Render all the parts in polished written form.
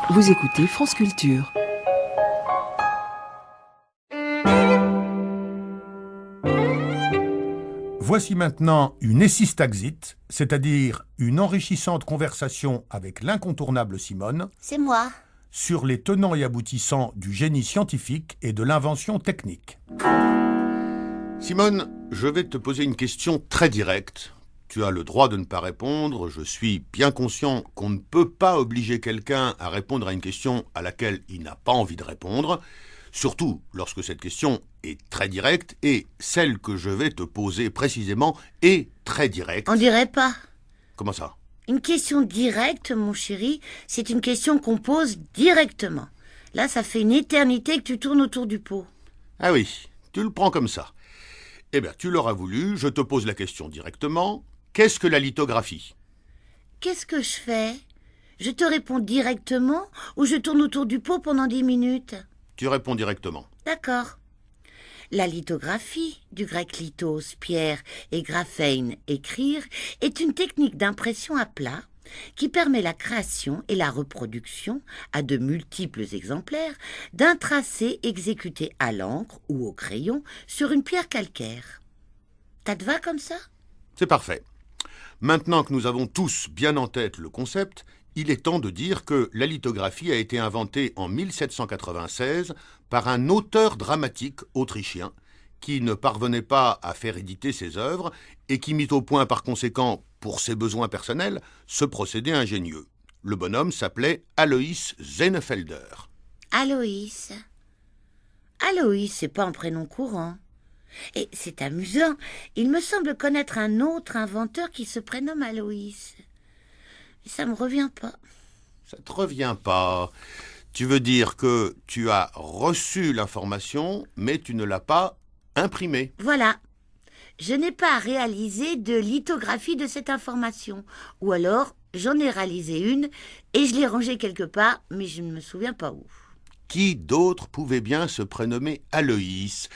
Vous écoutez France Culture. Voici maintenant une Essistaxit, c'est-à-dire une enrichissante conversation avec l'incontournable Simone C'est moi. sur les tenants et aboutissants du génie scientifique et de l'invention technique. Simone, je vais te poser une question très directe. Tu as le droit de ne pas répondre. Je suis bien conscient qu'on ne peut pas obliger quelqu'un à répondre à une question à laquelle il n'a pas envie de répondre, surtout lorsque cette question est très directe, et celle que je vais te poser précisément est très directe. On dirait pas. Comment ça ? Une question directe, mon chéri, c'est une question qu'on pose directement. Là, ça fait une éternité que tu tournes autour du pot. Ah oui, tu le prends comme ça. Eh bien, tu l'auras voulu, je te pose la question directement. Qu'est-ce que la lithographie ? Qu'est-ce que je fais ? Je te réponds directement ou je tourne autour du pot pendant 10 minutes ? Tu réponds directement. D'accord. La lithographie, du grec lithos, pierre, et graphein, écrire, est une technique d'impression à plat qui permet la création et la reproduction, à de multiples exemplaires, d'un tracé exécuté à l'encre ou au crayon sur une pierre calcaire. Ça te va comme ça ? C'est parfait. Maintenant que nous avons tous bien en tête le concept, il est temps de dire que la lithographie a été inventée en 1796 par un auteur dramatique autrichien qui ne parvenait pas à faire éditer ses œuvres et qui mit au point par conséquent, pour ses besoins personnels, ce procédé ingénieux. Le bonhomme s'appelait Alois Senefelder. Aloïs. Aloïs, c'est pas un prénom courant. Et c'est amusant, il me semble connaître un autre inventeur qui se prénomme Aloïs. Mais ça me revient pas. Ça te revient pas. Tu veux dire que tu as reçu l'information, mais tu ne l'as pas imprimée. Voilà. Je n'ai pas réalisé de lithographie de cette information. Ou alors, j'en ai réalisé une et je l'ai rangée quelque part, mais je ne me souviens pas où. Qui d'autre pouvait bien se prénommer Aloïs ?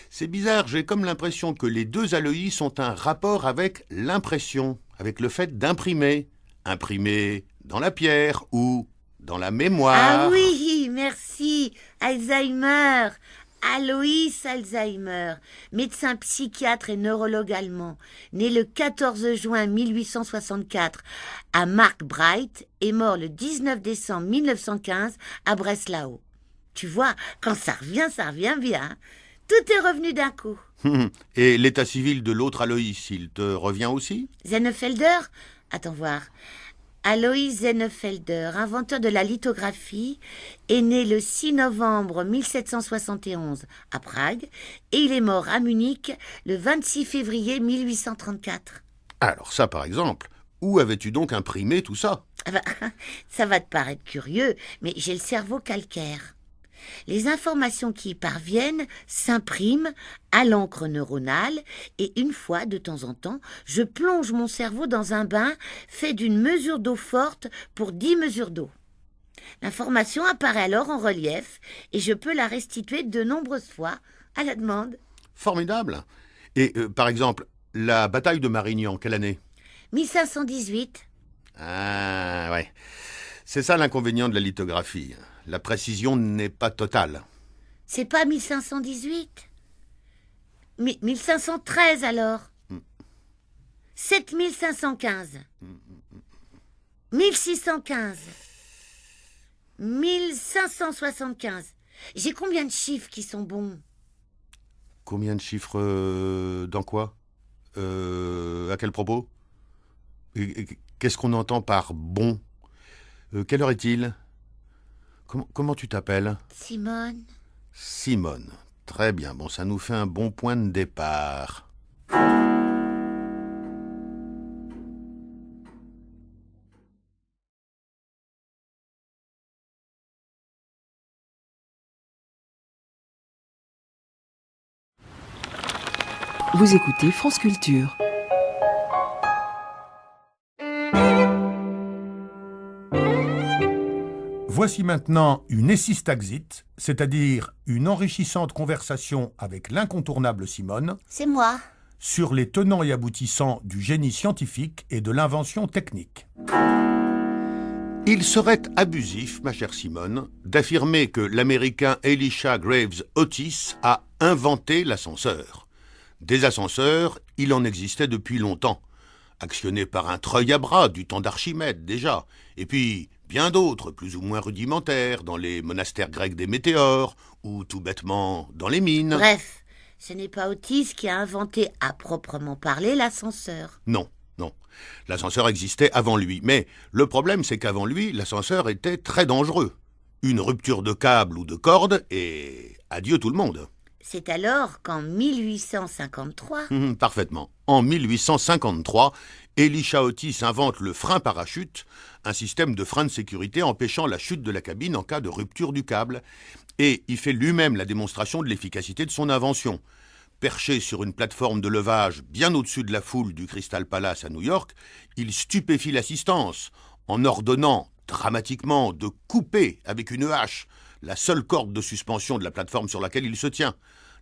C'est bizarre, j'ai comme l'impression que les deux Aloïs ont un rapport avec l'impression, avec le fait d'imprimer. Imprimer dans la pierre ou dans la mémoire. Ah oui, merci. Alzheimer. Alois Alzheimer, médecin psychiatre et neurologue allemand, né le 14 juin 1864 à Markbreit et mort le 19 décembre 1915 à Breslau. Tu vois, quand ça revient bien. Tout est revenu d'un coup. Et l'état civil de l'autre Aloïs, il te revient aussi ? Senefelder ? Attends voir. Alois Senefelder, inventeur de la lithographie, est né le 6 novembre 1771 à Prague et il est mort à Munich le 26 février 1834. Alors ça, par exemple, où avais-tu donc imprimé tout ça ? Ah bah, ça va te paraître curieux, mais j'ai le cerveau calcaire. Les informations qui y parviennent s'impriment à l'encre neuronale et une fois, de temps en temps, je plonge mon cerveau dans un bain fait d'une mesure d'eau forte pour 10 mesures d'eau. L'information apparaît alors en relief et je peux la restituer de nombreuses fois à la demande. Formidable. Et par exemple, la bataille de Marignan, quelle année ? 1518. Ah ouais. C'est ça l'inconvénient de la lithographie. La précision n'est pas totale. C'est pas 1518 ? 1513 alors ? 7515. 1615. 1575. J'ai combien de chiffres qui sont bons ? Combien de chiffres dans quoi ? À quel propos ? Qu'est-ce qu'on entend par bon ? Quelle heure est-il ? Comment tu t'appelles ? Simone. Simone. Très bien. Bon, ça nous fait un bon point de départ. Vous écoutez France Culture. Voici maintenant une Essistaxit, c'est-à-dire une enrichissante conversation avec l'incontournable Simone C'est moi. sur les tenants et aboutissants du génie scientifique et de l'invention technique. Il serait abusif, ma chère Simone, d'affirmer que l'Américain Elisha Graves Otis a inventé l'ascenseur. Des ascenseurs, il en existait depuis longtemps, actionnés par un treuil à bras du temps d'Archimède déjà, et puis bien d'autres plus ou moins rudimentaires dans les monastères grecs des météores, ou tout bêtement dans les mines. Bref, ce n'est pas Otis qui a inventé à proprement parler l'ascenseur. Non, non. L'ascenseur existait avant lui, mais le problème c'est qu'avant lui, l'ascenseur était très dangereux. Une rupture de câble ou de corde et adieu tout le monde. C'est alors qu'en 1853, Parfaitement. En 1853, Elisha Otis invente le frein parachute, un système de frein de sécurité empêchant la chute de la cabine en cas de rupture du câble. Et il fait lui-même la démonstration de l'efficacité de son invention. Perché sur une plateforme de levage bien au-dessus de la foule du Crystal Palace à New York, il stupéfie l'assistance en ordonnant dramatiquement de couper avec une hache la seule corde de suspension de la plateforme sur laquelle il se tient.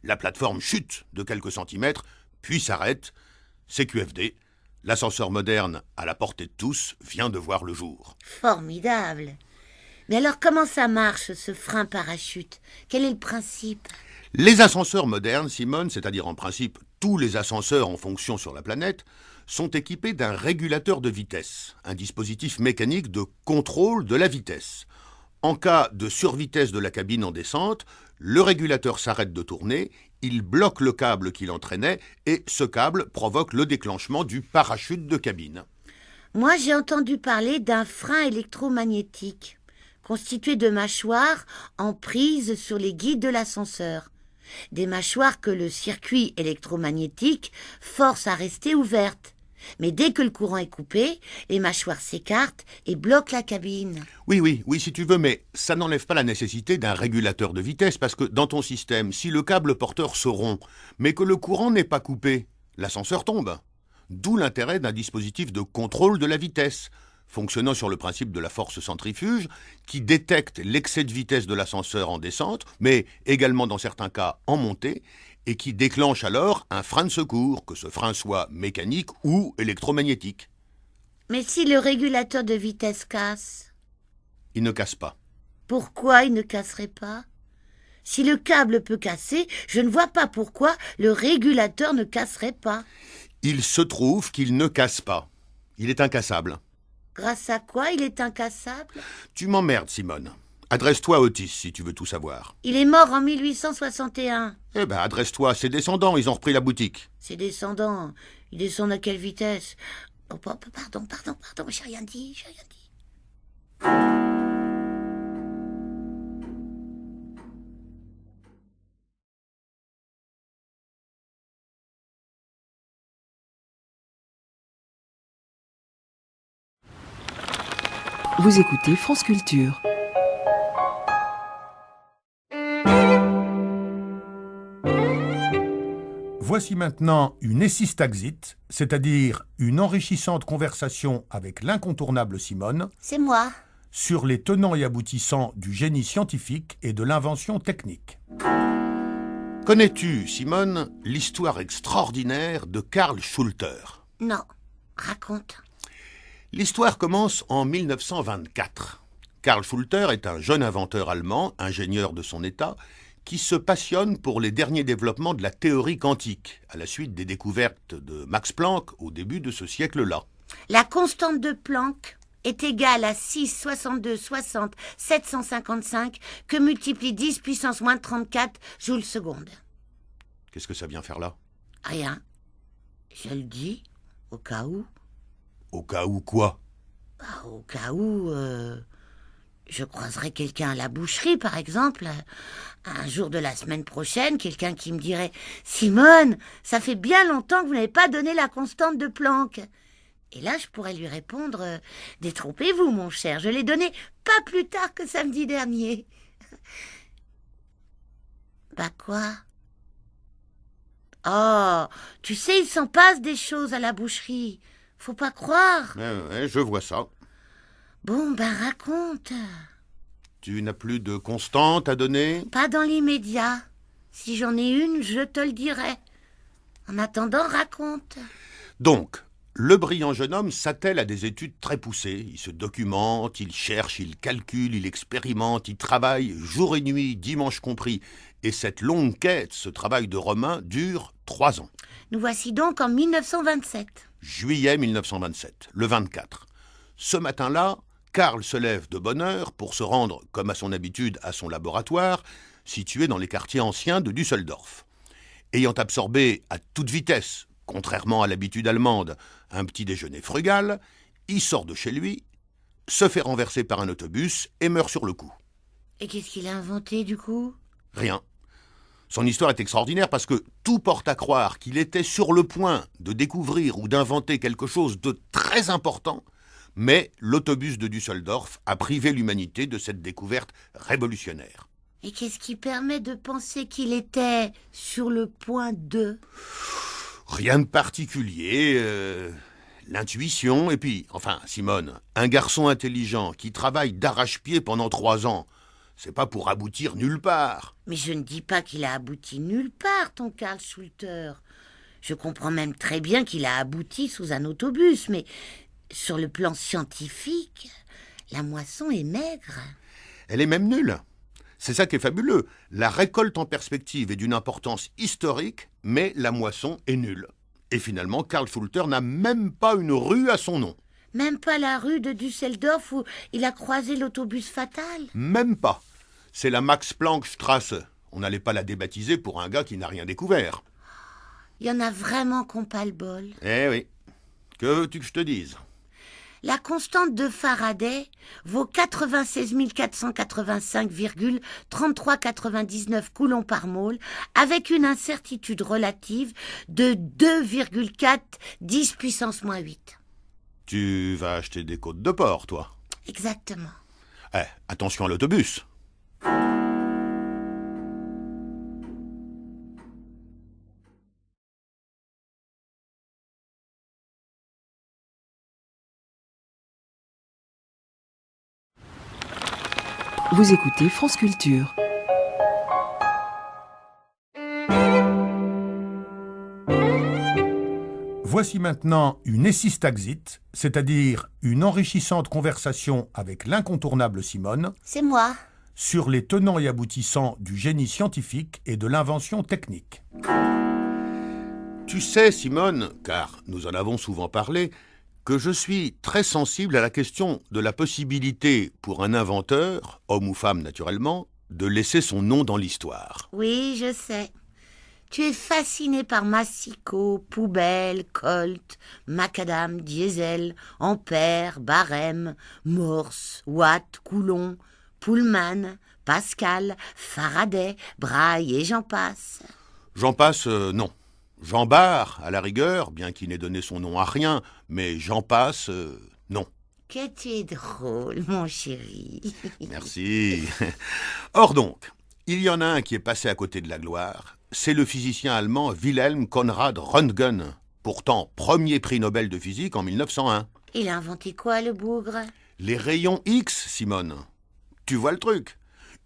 La plateforme chute de quelques centimètres, puis s'arrête. CQFD, l'ascenseur moderne à la portée de tous vient de voir le jour. formidable. Mais alors comment ça marche, ce frein parachute? Quel est le principe? Les ascenseurs modernes, Simone, c'est-à-dire en principe tous les ascenseurs en fonction sur la planète, sont équipés d'un régulateur de vitesse, un dispositif mécanique de contrôle de la vitesse. En cas de survitesse de la cabine en descente, le régulateur s'arrête de tourner, il bloque le câble qui l'entraînait et ce câble provoque le déclenchement du parachute de cabine. Moi, j'ai entendu parler d'un frein électromagnétique, constitué de mâchoires en prise sur les guides de l'ascenseur. Des mâchoires que le circuit électromagnétique force à rester ouvertes. Mais dès que le courant est coupé, les mâchoires s'écartent et bloquent la cabine. Oui, si tu veux, mais ça n'enlève pas la nécessité d'un régulateur de vitesse, parce que dans ton système, si le câble porteur se rompt, mais que le courant n'est pas coupé, l'ascenseur tombe. D'où l'intérêt d'un dispositif de contrôle de la vitesse, fonctionnant sur le principe de la force centrifuge, qui détecte l'excès de vitesse de l'ascenseur en descente, mais également dans certains cas en montée, et qui déclenche alors un frein de secours, que ce frein soit mécanique ou électromagnétique. Mais si le régulateur de vitesse casse, Il ne casse pas. pourquoi il ne casserait pas? Si le câble peut casser, je ne vois pas pourquoi le régulateur ne casserait pas. Il se trouve qu'il ne casse pas. Il est incassable. Grâce à quoi il est incassable? Tu m'emmerdes, Simone. Adresse-toi à Otis si tu veux tout savoir. Il est mort en 1861. Eh ben, adresse-toi à ses descendants, ils ont repris la boutique. Ses descendants, ils descendent à quelle vitesse? Oh, pardon, j'ai rien dit. Vous écoutez France Culture. Voici maintenant une Essistaxite, c'est-à-dire une enrichissante conversation avec l'incontournable Simone C'est moi. sur les tenants et aboutissants du génie scientifique et de l'invention technique. Connais-tu, Simone, l'histoire extraordinaire de Karl Schulter? Non, raconte. L'histoire commence en 1924. Karl Schulter est un jeune inventeur allemand, ingénieur de son état, qui se passionne pour les derniers développements de la théorie quantique, à la suite des découvertes de Max Planck au début de ce siècle-là. La constante de Planck est égale à 6, 62, 60, 755 que multiplie 10 puissance moins 34 joules seconde. Qu'est-ce que ça vient faire là? Rien. Je le dis, au cas où. Au cas où quoi? Au cas où je croiserais quelqu'un à la boucherie, par exemple, un jour de la semaine prochaine, quelqu'un qui me dirait « Simone, ça fait bien longtemps que vous n'avez pas donné la constante de Planck. » Et là, je pourrais lui répondre « Détrompez-vous, mon cher, je l'ai donnée pas plus tard que samedi dernier. » Bah quoi? Oh, tu sais, il s'en passe des choses à la boucherie. Faut pas croire. Ouais, je vois ça. Bon, ben raconte. Tu n'as plus de constante à donner? Pas dans l'immédiat. Si j'en ai une, je te le dirai. En attendant, raconte. Donc, Le brillant jeune homme s'attelle à des études très poussées. Il se documente, il cherche, il calcule, il expérimente, il travaille jour et nuit, dimanche compris. Et cette longue quête, ce travail de Romain, dure 3 ans. Nous voici donc en 1927. Juillet 1927, le 24. Ce matin-là, Karl se lève de bonne heure pour se rendre, comme à son habitude, à son laboratoire, situé dans les quartiers anciens de Düsseldorf. Ayant absorbé à toute vitesse, contrairement à l'habitude allemande, un petit déjeuner frugal, il sort de chez lui, se fait renverser par un autobus et meurt sur le coup. Et qu'est-ce qu'il a inventé du coup? Rien. Son histoire est extraordinaire parce que tout porte à croire qu'il était sur le point de découvrir ou d'inventer quelque chose de très important, mais l'autobus de Düsseldorf a privé l'humanité de cette découverte révolutionnaire. Et qu'est-ce qui permet de penser qu'il était sur le point de... Rien de particulier, l'intuition, et puis, enfin, Simone, un garçon intelligent qui travaille d'arrache-pied pendant 3 ans, c'est pas pour aboutir nulle part. Mais je ne dis pas qu'il a abouti nulle part, ton Karl Schulter. Je comprends même très bien qu'il a abouti sous un autobus, mais sur le plan scientifique, la moisson est maigre. Elle est même nulle. C'est ça qui est fabuleux. La récolte en perspective est d'une importance historique, mais la moisson est nulle. Et finalement, Karl Schulter n'a même pas une rue à son nom. Même pas la rue de Düsseldorf où il a croisé l'autobus fatal. Même pas. C'est la Max-Planck-Strasse. On n'allait pas la débaptiser pour un gars qui n'a rien découvert. Il y en a vraiment qui n'ont pas le bol. Eh oui. Que veux-tu que je te dise ? La constante de Faraday vaut 96 485,3399 coulombs par mole avec une incertitude relative de 2,4 10 puissance moins 8. Tu vas acheter des côtes de porc, toi. Exactement. Attention à l'autobus. Vous écoutez France Culture. Voici maintenant une Essistaxit, c'est-à-dire une enrichissante conversation avec l'incontournable Simone C'est moi. sur les tenants et aboutissants du génie scientifique et de l'invention technique. Tu sais, Simone, car nous en avons souvent parlé, que je suis très sensible à la question de la possibilité pour un inventeur, homme ou femme naturellement, de laisser son nom dans l'histoire. Oui, je sais. Tu es fasciné par Massico, Poubelle, Colt, Macadam, Diesel, Ampère, Barème, Morse, Watt, Coulomb, Pullman, Pascal, Faraday, Braille et j'en passe. J'en passe, non. Jean Bart, à la rigueur, bien qu'il n'ait donné son nom à rien, mais j'en passe, non. Que tu es drôle, mon chéri. Merci. Or donc, il y en a un qui est passé à côté de la gloire, c'est le physicien allemand Wilhelm Conrad Röntgen, pourtant premier prix Nobel de physique en 1901. Il a inventé quoi, le bougre? Les rayons X, Simone. Tu vois le truc?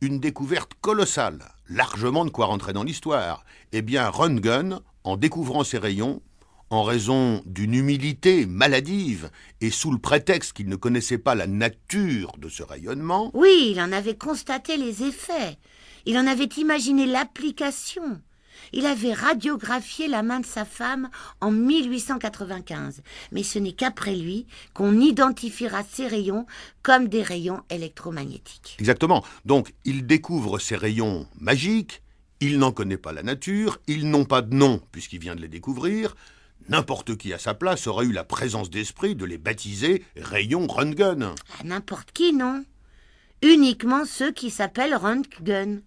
Une découverte colossale, largement de quoi rentrer dans l'histoire. Eh bien, Röntgen, en découvrant ces rayons, en raison d'une humilité maladive et sous le prétexte qu'il ne connaissait pas la nature de ce rayonnement... Oui, il en avait constaté les effets. Il en avait imaginé l'application. Il avait radiographié la main de sa femme en 1895. Mais ce n'est qu'après lui qu'on identifiera ces rayons comme des rayons électromagnétiques. Exactement. Donc, il découvre ces rayons magiques, il n'en connaît pas la nature, ils n'ont pas de nom puisqu'il vient de les découvrir. N'importe qui à sa place aurait eu la présence d'esprit de les baptiser rayons Röntgen. À n'importe qui, non. Uniquement ceux qui s'appellent Röntgen.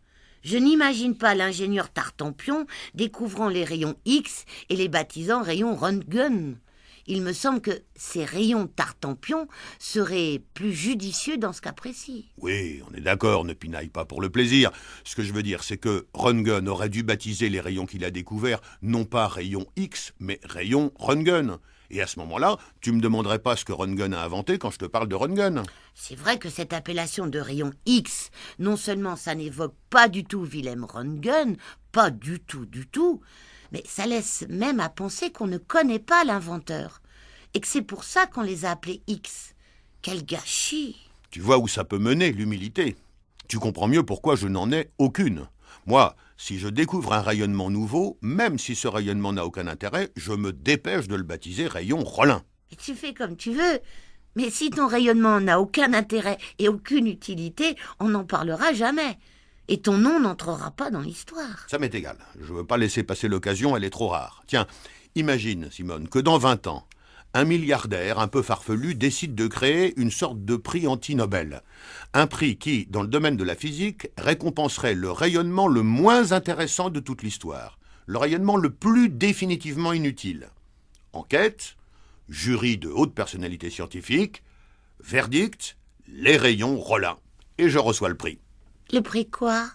Je n'imagine pas l'ingénieur Tartampion découvrant les rayons X et les baptisant rayons Röntgen. Il me semble que ces rayons Tartampion seraient plus judicieux dans ce cas précis. Oui, on est d'accord, ne pinaille pas pour le plaisir. Ce que je veux dire, c'est que Röntgen aurait dû baptiser les rayons qu'il a découverts, non pas rayons X, mais rayons Röntgen. Et à ce moment-là, tu me demanderais pas ce que Röntgen a inventé quand je te parle de Röntgen. C'est vrai que cette appellation de rayon X, non seulement ça n'évoque pas du tout Wilhelm Röntgen, pas du tout, mais ça laisse même à penser qu'on ne connaît pas l'inventeur. et que c'est pour ça qu'on les a appelés X. Quel gâchis! Tu vois où ça peut mener, l'humilité. Tu comprends mieux pourquoi je n'en ai aucune. Moi, si je découvre un rayonnement nouveau, même si ce rayonnement n'a aucun intérêt, je me dépêche de le baptiser rayon Rollin. Et tu fais comme tu veux. Mais si ton rayonnement n'a aucun intérêt et aucune utilité, on n'en parlera jamais. Et ton nom n'entrera pas dans l'histoire. Ça m'est égal. Je ne veux pas laisser passer l'occasion, elle est trop rare. Tiens, imagine, Simone, que dans 20 ans, un milliardaire un peu farfelu décide de créer une sorte de prix anti-Nobel. Un prix qui, dans le domaine de la physique, récompenserait le rayonnement le moins intéressant de toute l'histoire. Le rayonnement le plus définitivement inutile. Enquête, jury de haute personnalité scientifique, verdict, les rayons Rollin. Et je reçois le prix. Le prix quoi?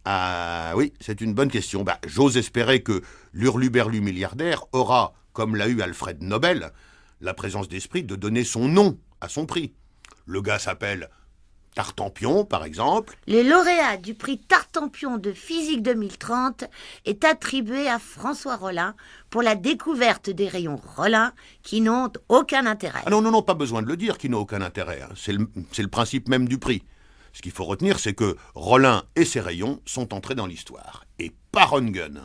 Ah oui, c'est une bonne question. J'ose espérer que l'hurluberlu milliardaire aura, comme l'a eu Alfred Nobel, la présence d'esprit de donner son nom à son prix. Le gars s'appelle Tartampion, par exemple. Le lauréat du prix Tartampion de physique 2030 est attribué à François Rollin pour la découverte des rayons Rollin qui n'ont aucun intérêt. Ah non, pas besoin de le dire, qui n'a aucun intérêt. C'est le principe même du prix. Ce qu'il faut retenir, c'est que Rollin et ses rayons sont entrés dans l'histoire. Et pas Röntgen.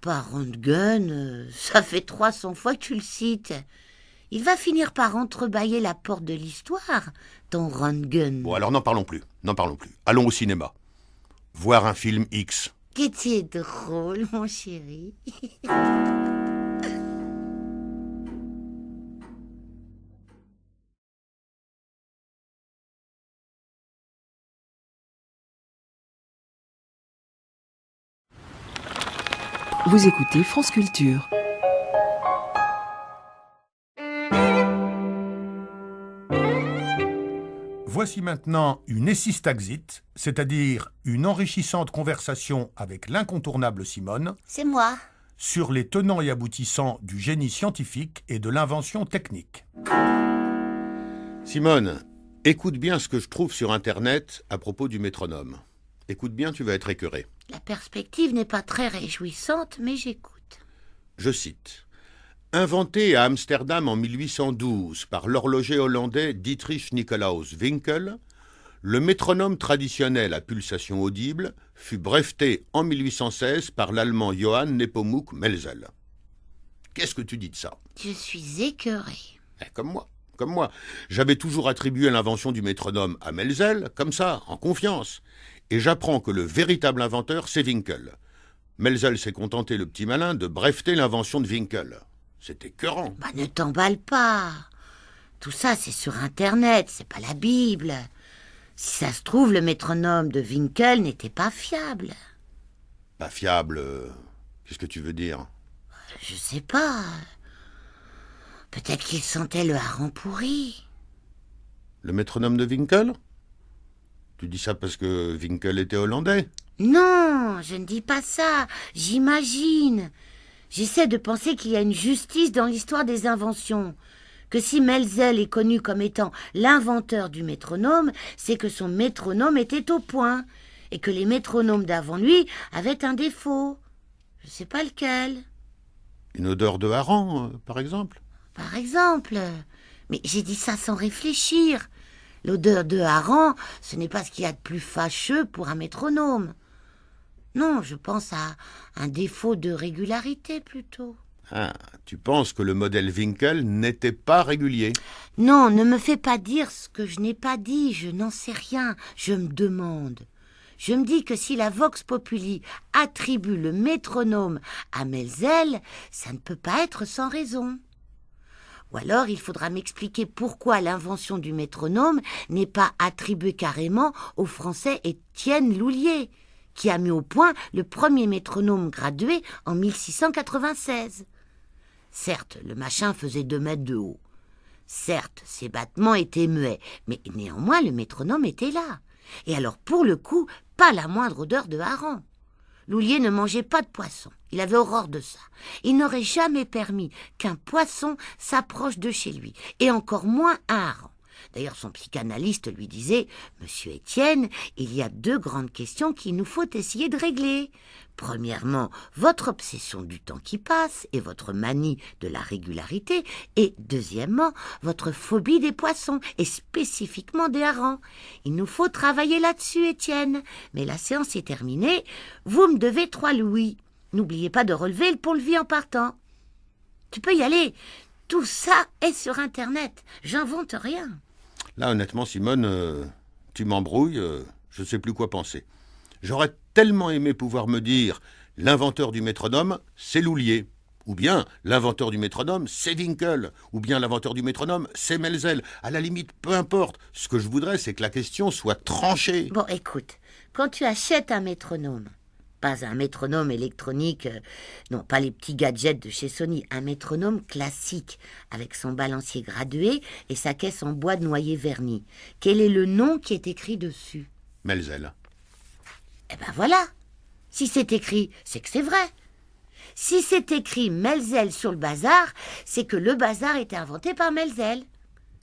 Pas Röntgen, ça fait 300 fois que tu le cites. Il va finir par entrebâiller la porte de l'histoire, ton Röntgen. Bon, alors n'en parlons plus. Allons au cinéma. Voir un film X. Que tu es drôle, mon chéri. Vous écoutez France Culture. Voici maintenant une Essistaxit, c'est-à-dire une enrichissante conversation avec l'incontournable Simone C'est moi. sur les tenants et aboutissants du génie scientifique et de l'invention technique. Simone, écoute bien ce que je trouve sur Internet à propos du métronome. Écoute bien, tu vas être écœuré. La perspective n'est pas très réjouissante, mais j'écoute. Je cite. Inventé à Amsterdam en 1812 par l'horloger hollandais Dietrich Nicolaus Winkel, le métronome traditionnel à pulsation audible fut breveté en 1816 par l'allemand Johann Nepomuk Melzel. Qu'est-ce que tu dis de ça? Je suis écœurée. Comme moi. J'avais toujours attribué l'invention du métronome à Melzel, comme ça, en confiance. Et j'apprends que le véritable inventeur, c'est Winkel. Melzel s'est contenté, le petit malin, de breveter l'invention de Winkel. C'est écœurant. Ne t'emballe pas. Tout ça, c'est sur Internet, c'est pas la Bible. Si ça se trouve, le métronome de Winkel n'était pas fiable. Pas fiable, qu'est-ce que tu veux dire? Je sais pas. Peut-être qu'il sentait le hareng pourri. Le métronome de Winkel? Tu dis ça parce que Winkel était hollandais? Non, je ne dis pas ça. J'imagine. J'essaie de penser qu'il y a une justice dans l'histoire des inventions. Que si Melzel est connu comme étant l'inventeur du métronome, c'est que son métronome était au point, et que les métronomes d'avant lui avaient un défaut. Je ne sais pas lequel. Une odeur de hareng, par exemple? Par exemple. Mais j'ai dit ça sans réfléchir. L'odeur de hareng, ce n'est pas ce qu'il y a de plus fâcheux pour un métronome. Non, je pense à un défaut de régularité plutôt. Ah, tu penses que le modèle Winkel n'était pas régulier? Non, ne me fais pas dire ce que je n'ai pas dit, je n'en sais rien, je me demande. Je me dis que si la Vox Populi attribue le métronome à Melzel, ça ne peut pas être sans raison. Ou alors il faudra m'expliquer pourquoi l'invention du métronome n'est pas attribuée carrément au Français Étienne Loulier, qui a mis au point le premier métronome gradué en 1696. Certes, le machin faisait 2 mètres de haut. Certes, ses battements étaient muets, mais néanmoins le métronome était là. Et alors, pour le coup, pas la moindre odeur de hareng. Loulier ne mangeait pas de poisson, il avait horreur de ça. Il n'aurait jamais permis qu'un poisson s'approche de chez lui, et encore moins un hareng. D'ailleurs, son psychanalyste lui disait « Monsieur Étienne, il y a 2 grandes questions qu'il nous faut essayer de régler. Premièrement, votre obsession du temps qui passe et votre manie de la régularité. Et deuxièmement, votre phobie des poissons et spécifiquement des harengs. Il nous faut travailler là-dessus, Étienne. Mais la séance est terminée. Vous me devez 3 louis. N'oubliez pas de relever le pont-levis en partant. Tu peux y aller. Tout ça est sur Internet. J'invente rien. » Là, honnêtement, Simone, tu m'embrouilles, je ne sais plus quoi penser. J'aurais tellement aimé pouvoir me dire « L'inventeur du métronome, c'est Loulier ». Ou bien « L'inventeur du métronome, c'est Winkel ». Ou bien « L'inventeur du métronome, c'est Melzel ». À la limite, peu importe. Ce que je voudrais, c'est que la question soit tranchée. Bon, écoute, quand tu achètes un métronome, pas un métronome électronique, non, pas les petits gadgets de chez Sony, un métronome classique, avec son balancier gradué et sa caisse en bois de noyer verni. Quel est le nom qui est écrit dessus? Melzel. Eh ben voilà. Si c'est écrit, c'est que c'est vrai. Si c'est écrit Melzel sur le bazar, c'est que le bazar était inventé par Melzel.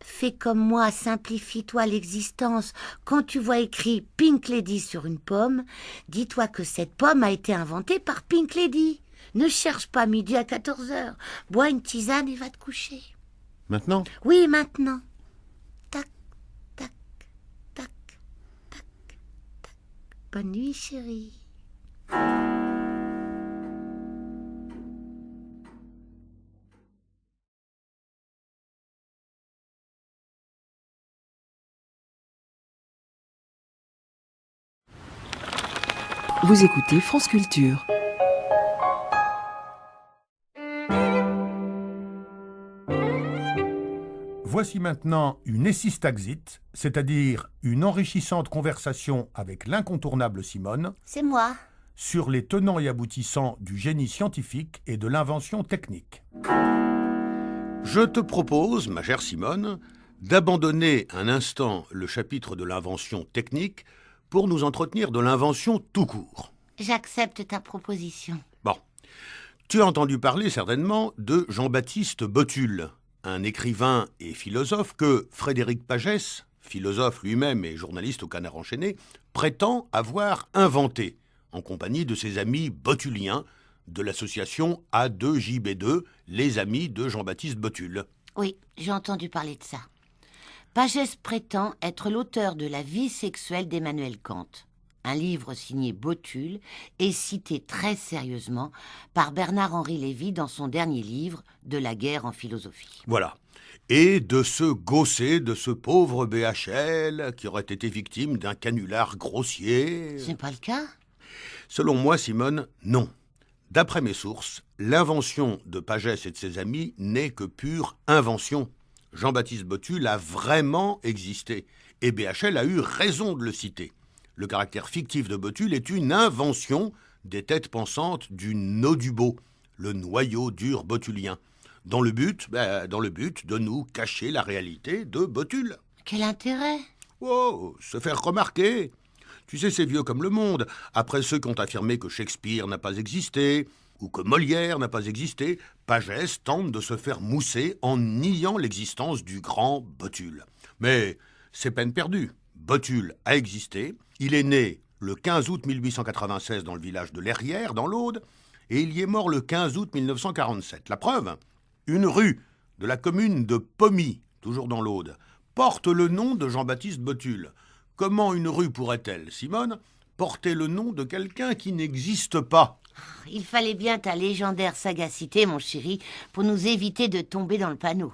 Fais comme moi, simplifie-toi l'existence. Quand tu vois écrit Pink Lady sur une pomme, dis-toi que cette pomme a été inventée par Pink Lady. Ne cherche pas midi à 14h. Bois une tisane et va te coucher. Maintenant ? Oui, maintenant. Tac, tac, tac, tac, tac. Bonne nuit, chérie. Vous écoutez France Culture. Voici maintenant une Essistaxit, c'est-à-dire une enrichissante conversation avec l'incontournable Simone C'est moi. sur les tenants et aboutissants du génie scientifique et de l'invention technique. Je te propose, ma chère Simone, d'abandonner un instant le chapitre de l'invention technique pour nous entretenir de l'invention tout court. J'accepte ta proposition. Bon, tu as entendu parler certainement de Jean-Baptiste Botul, un écrivain et philosophe que Frédéric Pagès, philosophe lui-même et journaliste au Canard enchaîné, prétend avoir inventé, en compagnie de ses amis botuliens de l'association A2JB2, les amis de Jean-Baptiste Botul. Oui, j'ai entendu parler de ça. Pagès prétend être l'auteur de La vie sexuelle d'Emmanuel Kant, un livre signé Botul et cité très sérieusement par Bernard-Henri Lévy dans son dernier livre De la guerre en philosophie. Voilà. Et de ce gosser de ce pauvre BHL qui aurait été victime d'un canular grossier. C'est pas le cas? Selon moi, Simone, non. D'après mes sources, l'invention de Pagès et de ses amis n'est que pure invention. Jean-Baptiste Botul a vraiment existé, et BHL a eu raison de le citer. Le caractère fictif de Botul est une invention des têtes pensantes du Naudubo, le noyau dur botulien, dans le but de nous cacher la réalité de Botul. Quel intérêt? Oh, se faire remarquer. Tu sais, c'est vieux comme le monde. Après ceux qui ont affirmé que Shakespeare n'a pas existé, ou que Molière n'a pas existé, Pagès tente de se faire mousser en niant l'existence du grand Botul. Mais c'est peine perdue. Botul a existé. Il est né le 15 août 1896 dans le village de Lerrières, dans l'Aude, et il y est mort le 15 août 1947. La preuve, une rue de la commune de Pommy, toujours dans l'Aude, porte le nom de Jean-Baptiste Botul. Comment une rue pourrait-elle, Simone, porter le nom de quelqu'un qui n'existe pas? Il fallait bien ta légendaire sagacité, mon chéri, pour nous éviter de tomber dans le panneau.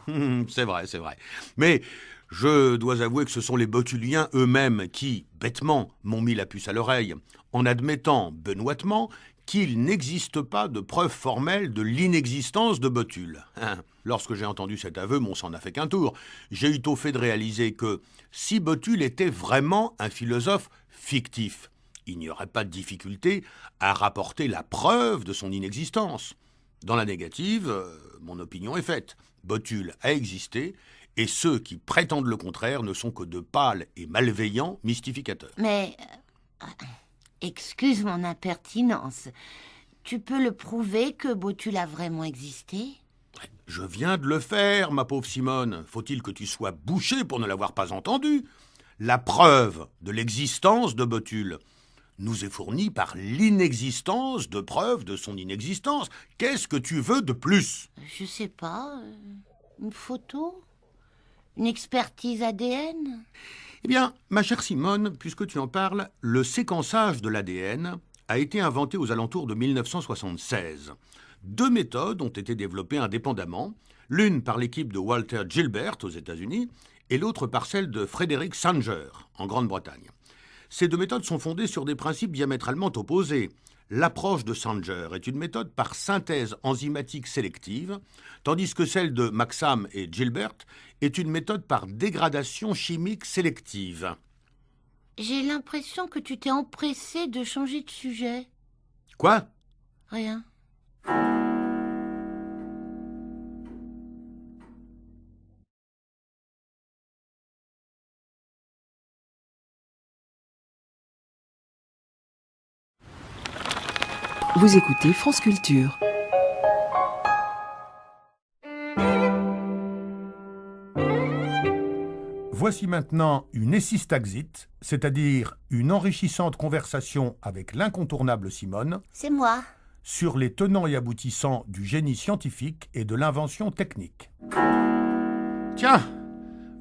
C'est vrai, c'est vrai. Mais je dois avouer que ce sont les botuliens eux-mêmes qui, bêtement, m'ont mis la puce à l'oreille, en admettant benoîtement qu'il n'existe pas de preuve formelle de l'inexistence de Botul. Lorsque j'ai entendu cet aveu, mon sang n'a fait qu'un tour. J'ai eu tôt fait de réaliser que si Botul était vraiment un philosophe fictif, il n'y aurait pas de difficulté à rapporter la preuve de son inexistence. Dans la négative, mon opinion est faite. Botul a existé, et ceux qui prétendent le contraire ne sont que de pâles et malveillants mystificateurs. Mais, excuse mon impertinence, tu peux le prouver que Botul a vraiment existé? Je viens de le faire, ma pauvre Simone. Faut-il que tu sois bouchée pour ne l'avoir pas entendu? La preuve de l'existence de Botul nous est fournie par l'inexistence de preuves de son inexistence. Qu'est-ce que tu veux de plus? Je sais pas. Une photo? Une expertise ADN? Eh bien, ma chère Simone, puisque tu en parles, le séquençage de l'ADN a été inventé aux alentours de 1976. 2 méthodes ont été développées indépendamment, l'une par l'équipe de Walter Gilbert aux États-Unis et l'autre par celle de Frederick Sanger en Grande-Bretagne. Ces 2 méthodes sont fondées sur des principes diamétralement opposés. L'approche de Sanger est une méthode par synthèse enzymatique sélective, tandis que celle de Maxam et Gilbert est une méthode par dégradation chimique sélective. J'ai l'impression que tu t'es empressé de changer de sujet. Quoi? Rien. Vous écoutez France Culture. Voici maintenant une Essistaxite, c'est-à-dire une enrichissante conversation avec l'incontournable Simone C'est moi. sur les tenants et aboutissants du génie scientifique et de l'invention technique. Tiens,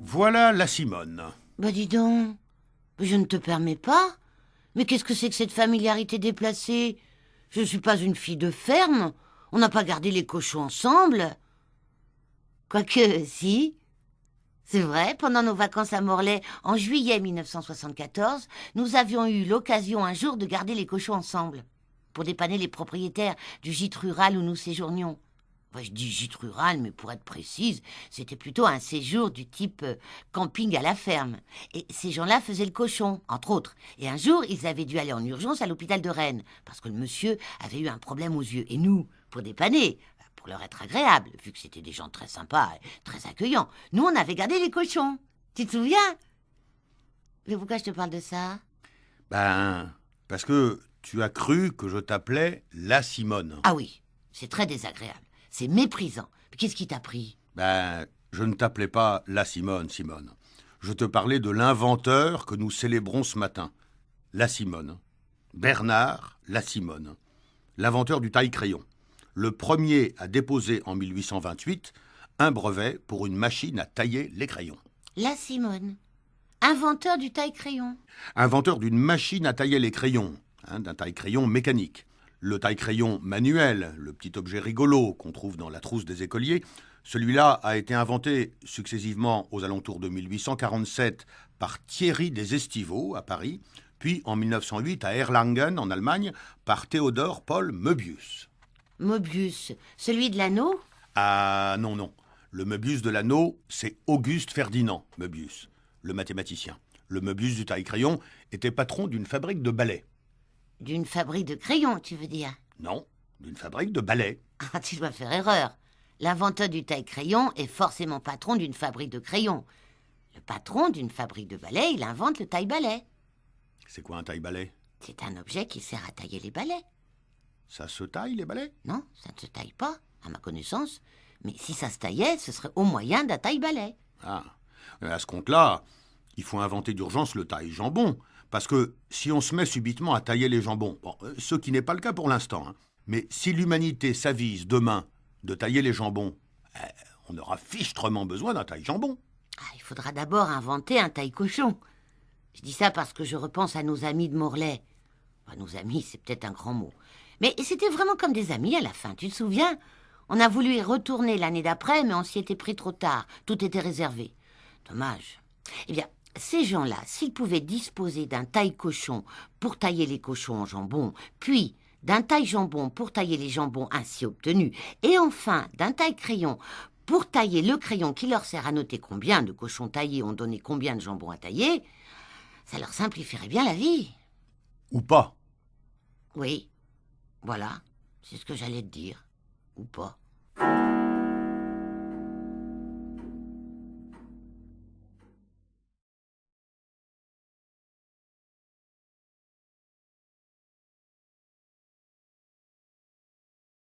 voilà la Simone. Bah dis donc, je ne te permets pas. Mais qu'est-ce que c'est que cette familiarité déplacée? Je ne suis pas une fille de ferme. On n'a pas gardé les cochons ensemble. Quoique, si. C'est vrai, pendant nos vacances à Morlaix, en juillet 1974, nous avions eu l'occasion un jour de garder les cochons ensemble, pour dépanner les propriétaires du gîte rural où nous séjournions. Enfin, je dis gîte rural, mais pour être précise, c'était plutôt un séjour du type camping à la ferme. Et ces gens-là faisaient le cochon, entre autres. Et un jour, ils avaient dû aller en urgence à l'hôpital de Rennes, parce que le monsieur avait eu un problème aux yeux. Et nous, pour dépanner, pour leur être agréable, vu que c'était des gens très sympas et très accueillants, nous, on avait gardé les cochons. Tu te souviens? Mais pourquoi je te parle de ça? Ben, parce que tu as cru que je t'appelais la Simone. Ah oui, c'est très désagréable. C'est méprisant. Mais qu'est-ce qui t'a pris? Ben, je ne t'appelais pas la Simone, Simone. Je te parlais de l'inventeur que nous célébrons ce matin. La Simone. Bernard la Simone. L'inventeur du taille-crayon. Le premier à déposer en 1828 un brevet pour une machine à tailler les crayons. La Simone. Inventeur du taille-crayon. Inventeur d'une machine à tailler les crayons, d'un taille-crayon mécanique. Le taille-crayon manuel, le petit objet rigolo qu'on trouve dans la trousse des écoliers, celui-là a été inventé successivement aux alentours de 1847 par Thierry des Estivaux à Paris, puis en 1908 à Erlangen en Allemagne par Théodore Paul Möbius. Möbius, celui de l'anneau? Ah non, non. Le Möbius de l'anneau, c'est Auguste Ferdinand Möbius, le mathématicien. Le Möbius du taille-crayon était patron d'une fabrique de balais. D'une fabrique de crayons, tu veux dire? Non, d'une fabrique de balais. Ah, tu dois faire erreur. L'inventeur du taille-crayon est forcément patron d'une fabrique de crayons. Le patron d'une fabrique de balais, il invente le taille-balai. C'est quoi un taille-balai? C'est un objet qui sert à tailler les balais. Ça se taille, les balais? Non, ça ne se taille pas, à ma connaissance. Mais si ça se taillait, ce serait au moyen d'un taille-balai. Ah, à ce compte-là, il faut inventer d'urgence le taille-jambon. Parce que si on se met subitement à tailler les jambons, bon, ce qui n'est pas le cas pour l'instant, mais si l'humanité s'avise demain de tailler les jambons, on aura fichtrement besoin d'un taille-jambon. Ah, il faudra d'abord inventer un taille-cochon. Je dis ça parce que je repense à nos amis de Morlaix. Enfin, nos amis, c'est peut-être un grand mot. Mais c'était vraiment comme des amis à la fin, tu te souviens? On a voulu y retourner l'année d'après, mais on s'y était pris trop tard. Tout était réservé. Dommage. Eh bien, ces gens-là, s'ils pouvaient disposer d'un taille-cochon pour tailler les cochons en jambon, puis d'un taille-jambon pour tailler les jambons ainsi obtenus, et enfin d'un taille-crayon pour tailler le crayon qui leur sert à noter combien de cochons taillés ont donné combien de jambons à tailler, ça leur simplifierait bien la vie. Ou pas. Oui, voilà, c'est ce que j'allais te dire. Ou pas.